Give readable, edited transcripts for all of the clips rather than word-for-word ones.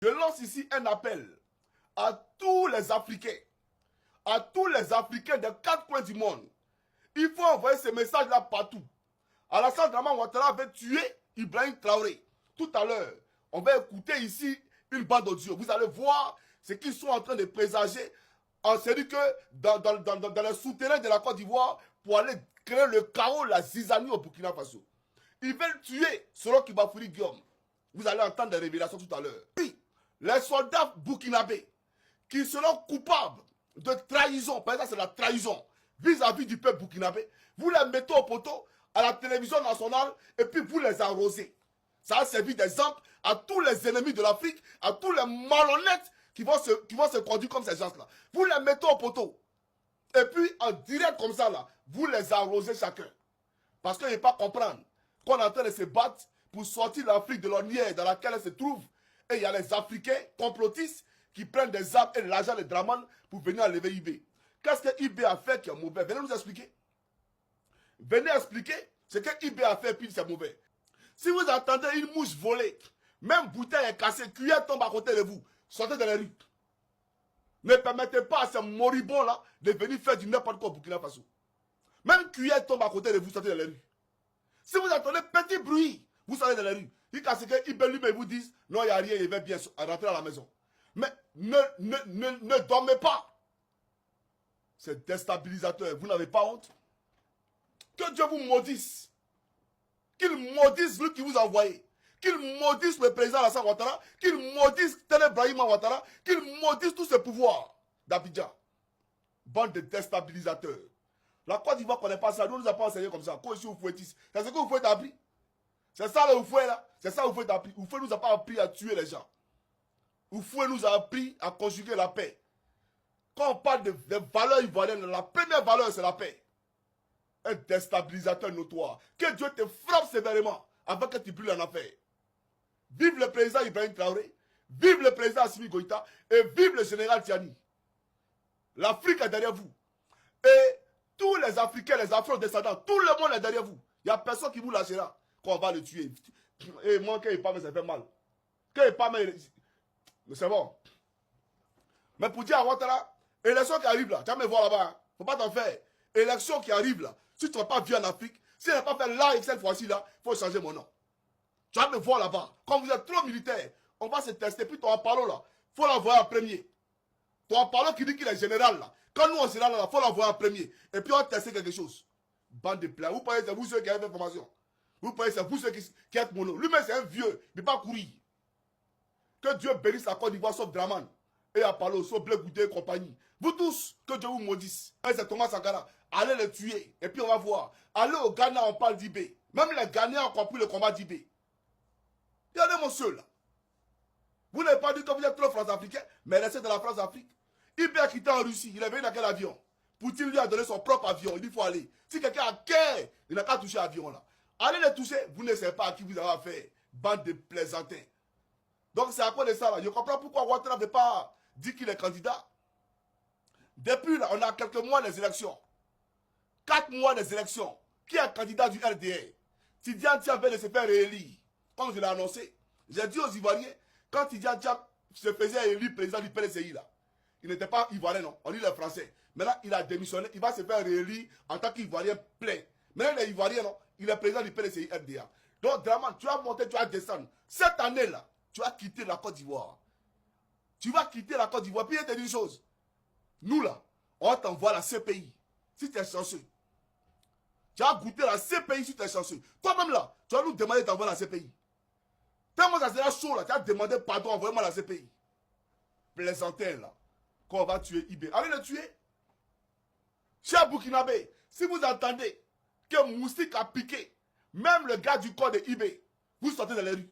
Je lance ici un appel à tous les Africains, des 4 coins du monde. Il faut envoyer ce message-là partout. Alassane Dramane Ouattara avait tué Ibrahim Traoré. Tout à l'heure, on va écouter ici une bande audio. Vous allez voir ce qu'ils sont en train de présager. C'est dit que dans le souterrain de la Côte d'Ivoire, pour aller créer le chaos, la zizanie au Burkina Faso. Ils veulent tuer selon Kibafouri Guillaume. Vous allez entendre des révélations tout à l'heure. Oui, les soldats burkinabés qui seront coupables de trahison, par exemple c'est la trahison vis-à-vis du peuple burkinabé, vous les mettez au poteau à la télévision nationale et puis vous les arrosez. Ça a servi d'exemple à tous les ennemis de l'Afrique, à tous les malhonnêtes qui vont se conduire comme ces gens-là. Vous les mettez au poteau. Et puis en direct comme ça, là, vous les arrosez chacun. Parce qu'il ne pas comprendre qu'on est en train de se battre pour sortir l'Afrique de l'ornière dans laquelle elle se trouve. Et il y a les Africains complotistes qui prennent des armes et l'argent de Dramane pour venir enlever IB. Qu'est-ce que IB a fait qui est mauvais? Venez nous expliquer. Venez expliquer ce que IB a fait et puis c'est mauvais. Si vous entendez une mouche voler, même bouteille est cassée, cuillère tombe à côté de vous, sortez de la rue. Ne permettez pas à ces moribonds-là de venir faire du n'importe quoi au Burkina Faso. Même cuillère tombe à côté de vous, sortez de la rue. Si vous entendez petit bruit, vous sortez de la rue. Il casse que IB lui vous disent non, il n'y a rien, il va bien rentrer à la maison. Mais ne dormez pas. C'est déstabilisateur. Vous n'avez pas honte? Que Dieu vous maudisse. Qu'il maudisse lui qui vous a envoyé. Qu'il maudisse le président Alassane Ouattara. Qu'il maudisse Téné Brahima Ouattara. Qu'il maudisse tous ces pouvoirs d'Abidjan. Bande de déstabilisateurs. La Côte d'Ivoire ne connaît pas ça. Nous ne nous a pas enseigné comme ça. C'est ce que vous faites appris. C'est ça le Oufoué là. C'est ça que vous faites appris. Oufoué nous a pas appris à tuer les gens. Oufoué nous a appris à conjuguer la paix. Quand on parle de valeurs ivoiriennes, la première valeur c'est la paix. Un déstabilisateur notoire. Que Dieu te frappe sévèrement avant que tu brûles en affaire. Vive le président Ibrahim Traoré. Vive le président Assimi Goïta. Et vive le général Tiani. L'Afrique est derrière vous. Et tous les Africains, les Afro-descendants, tout le monde est derrière vous. Il n'y a personne qui vous lâchera quand on va le tuer. Et moi, quand il parle, ça fait mal. Quand il parle, mais c'est bon. Mais pour dire à Ouattara, élection qui arrive là, tu vas me voir là-bas. Hein. Faut pas t'en faire. Élection qui arrive là. Si tu n'as pas vu en Afrique, si tu n'as pas fait live cette fois-ci là, il faut changer mon nom. Tu vas me voir là-bas. Quand vous êtes trop militaire, on va se tester. Puis ton Apollo là, il faut l'envoyer en premier. Ton Apollo qui dit qu'il est général là. Quand nous on sera là, il faut l'envoyer en premier. Et puis on va tester quelque chose. Bande de plats. Vous pensez que c'est vous ceux qui avez fait formation. Vous pensez que c'est vous ceux qui êtes mono. Lui-même c'est un vieux. Il ne peut pas courir. Que Dieu bénisse la Côte d'Ivoire sauf Dramane. Et Apollo, sauf Blé Goudé et compagnie. Vous tous, que Dieu vous maudisse. C'est Thomas Sankara. Allez les tuer. Et puis on va voir. Allez au Ghana, on parle d'IB. Même les Ghanéens ont compris le combat d'IB. Regardez mon seul là. Vous n'avez pas dit que vous êtes trop France-Africain, mais restez dans la France-Afrique. IB a quitté en Russie. Il est venu dans quel avion? Poutine lui a donné son propre avion. Il dit qu'il faut aller. Si quelqu'un a cœur, il n'a qu'à toucher l'avion là. Allez les toucher. Vous ne savez pas à qui vous avez affaire. Bande de plaisantins. Donc c'est à cause de ça là. Je comprends pourquoi Ouattara n'avait pas dit qu'il est candidat. Depuis là, on a quelques mois des élections. 4 mois des élections. Qui est candidat du RDR? Tidiane Tia vient de se faire réélire. Comme je l'ai annoncé. J'ai dit aux Ivoiriens, quand Tidiane Tia se faisait élire président du PLCI là, il n'était pas Ivoirien non, on dit le français. Maintenant il a démissionné, il va se faire réélire en tant qu'Ivoirien plein. Maintenant il est Ivoirien non, il est président du PLCI RDA. Donc Dramane, tu vas monter, tu vas descendre. Cette année là, tu vas quitter la Côte d'Ivoire. Tu vas quitter la Côte d'Ivoire. Puis il te dit une chose. Nous là, on t'envoie la CPI. Si tu es chanceux. Tu vas goûter la CPI si tu es chanceux. Toi-même là, tu vas nous demander d'envoyer la CPI. Tellement ça sera chaud là, tu vas demander pardon, envoyez-moi la CPI. Plaisantin là, qu'on va tuer IB. Allez le tuer. Cher Burkinabé, si vous entendez que moustique a piqué, même le gars du corps de IB, vous sortez de la rue.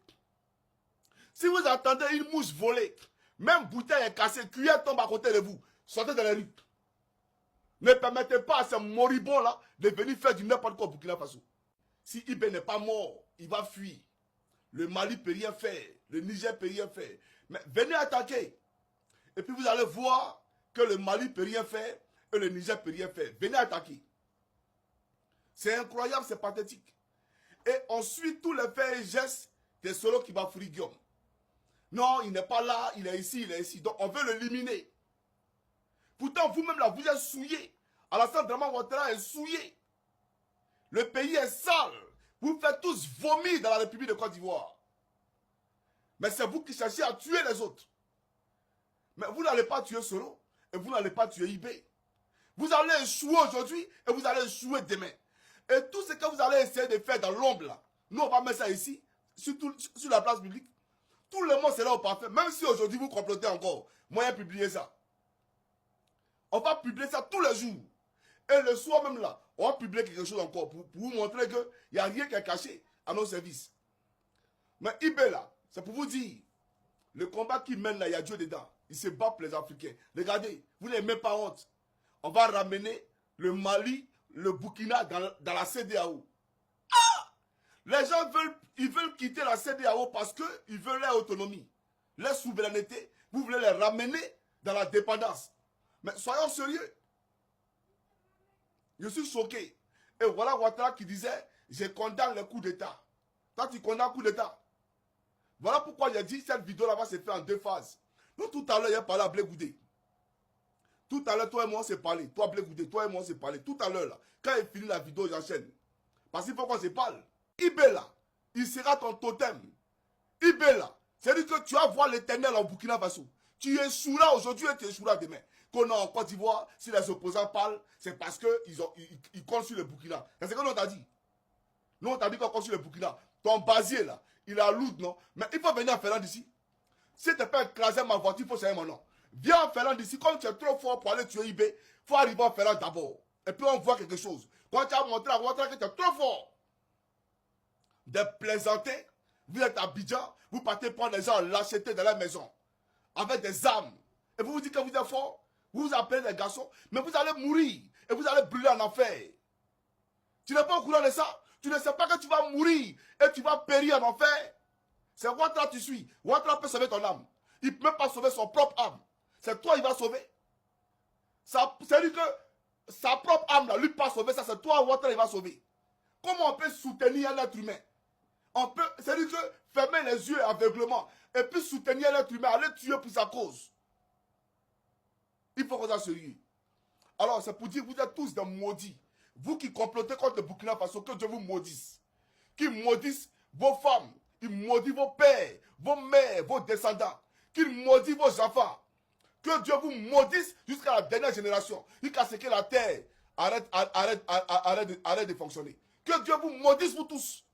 Si vous entendez une mouche voler, même bouteille est cassée, cuillère tombe à côté de vous, sortez de la rue. Ne permettez pas à ces moribonds là de venir faire du n'importe quoi au Burkina Faso. Si IB n'est pas mort, il va fuir. Le Mali ne peut rien faire, le Niger ne peut rien faire. Mais venez attaquer. Et puis vous allez voir que le Mali ne peut rien faire et le Niger ne peut rien faire. Venez attaquer. C'est incroyable, c'est pathétique. Et on suit tous les faits et gestes de Solo Kibafouri Guillaume. Non, il n'est pas là, il est ici, il est ici. Donc on veut l'éliminer. Pourtant, vous-même là, vous êtes souillé. Alassane Draman Ouattara est souillé. Le pays est sale. Vous faites tous vomir dans la République de Côte d'Ivoire. Mais c'est vous qui cherchez à tuer les autres. Mais vous n'allez pas tuer Soro et vous n'allez pas tuer IB. Vous allez échouer aujourd'hui et vous allez échouer demain. Et tout ce que vous allez essayer de faire dans l'ombre là, nous on va mettre ça ici, sur la place publique. Tout le monde sera au parfait. Même si aujourd'hui vous complotez encore, moyen de publier ça. On va publier ça tous les jours. Et le soir même là, on va publier quelque chose encore pour vous montrer qu'il n'y a rien qui est caché à nos services. Mais IB là, c'est pour vous dire, le combat qu'il mène là, il y a Dieu dedans. Il se bat pour les Africains. Regardez, vous n'avez même pas honte. On va ramener le Mali, le Burkina dans la CEDEAO. Ah! Les gens veulent quitter la CEDEAO parce qu'ils veulent leur autonomie, leur souveraineté. Vous voulez les ramener dans la dépendance. Mais soyons sérieux. Je suis choqué. Et voilà Ouattara qui disait, je condamne le coup d'État. Toi, tu condamnes le coup d'État. Voilà pourquoi j'ai dit, cette vidéo-là va se faire en 2 phases. Nous, tout à l'heure, il a parlé à Blé Goudé. Tout à l'heure, toi et moi, on s'est parlé. Toi, Blé Goudé, toi et moi, on s'est parlé. Tout à l'heure, là, quand il finit la vidéo, j'enchaîne. Parce qu'il faut qu'on se parle. Ibé, là, il sera ton totem. Ibé, là, c'est-à-dire que tu vas voir l'éternel en Burkina Faso. Tu échoueras aujourd'hui et tu échoueras demain. Qu'on a en Côte d'Ivoire, si les opposants parlent, c'est parce qu'ils comptent sur le Burkina. C'est ce que nous, on t'a dit. Nous, on t'a dit qu'on compte sur le Burkina. Ton basier, là, il est à Loud, non? Mais il faut venir en Finlande ici. Si tu peux écraser ma voiture, il faut savoir mon nom. Viens en Finlande ici. Comme tu es trop fort pour aller tuer IB, il faut arriver en Finlande d'abord. Et puis on voit quelque chose. Quand tu as montré à Ouattara que tu es trop fort. De plaisanter, vous êtes à Abidjan, vous partez prendre les gens en lâcheté dans la maison. Avec des armes. Et vous vous dites que vous êtes fort. Vous vous appelez les garçons. Mais vous allez mourir. Et vous allez brûler en enfer. Tu n'es pas au courant de ça? Tu ne sais pas que tu vas mourir. Et tu vas périr en enfer. C'est Ouattara tu suis. Ouattara peut sauver ton âme. Il ne peut même pas sauver son propre âme. C'est toi il va sauver. C'est-à-dire que sa propre âme, là, lui pas sauver ça. C'est toi Ouattara il va sauver. Comment on peut soutenir un être humain? C'est-à-dire que fermer les yeux aveuglement. Et puis soutenir un être humain. Aller tuer pour sa cause. Il faut qu'on soit sérieux. Alors c'est pour dire que vous êtes tous des maudits. Vous qui complotez contre le Burkina Faso, que Dieu vous maudisse. Qui maudissent vos femmes. Il maudit vos pères, vos mères, vos descendants. Qu'il maudit vos enfants. Que Dieu vous maudisse jusqu'à la dernière génération. Jusqu'à ce que la terre arrête de fonctionner. Que Dieu vous maudisse vous tous.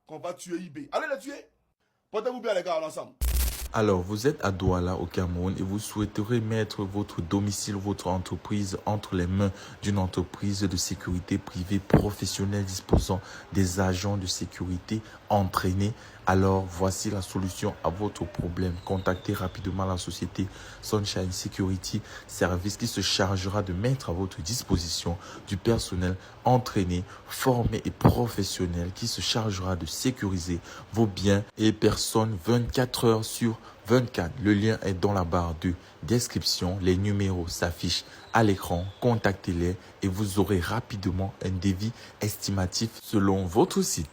Qu'on va tuer IB. Allez les tuer. Portez-vous bien les gars ensemble. Alors, vous êtes à Douala, au Cameroun, et vous souhaiterez mettre votre domicile, votre entreprise entre les mains d'une entreprise de sécurité privée professionnelle disposant des agents de sécurité entraînés. Alors, voici la solution à votre problème. Contactez rapidement la société Sunshine Security Service qui se chargera de mettre à votre disposition du personnel entraîné, formé et professionnel qui se chargera de sécuriser vos biens et personnes 24 heures sur 24. Le lien est dans la barre de description. Les numéros s'affichent à l'écran. Contactez-les et vous aurez rapidement un devis estimatif selon votre site.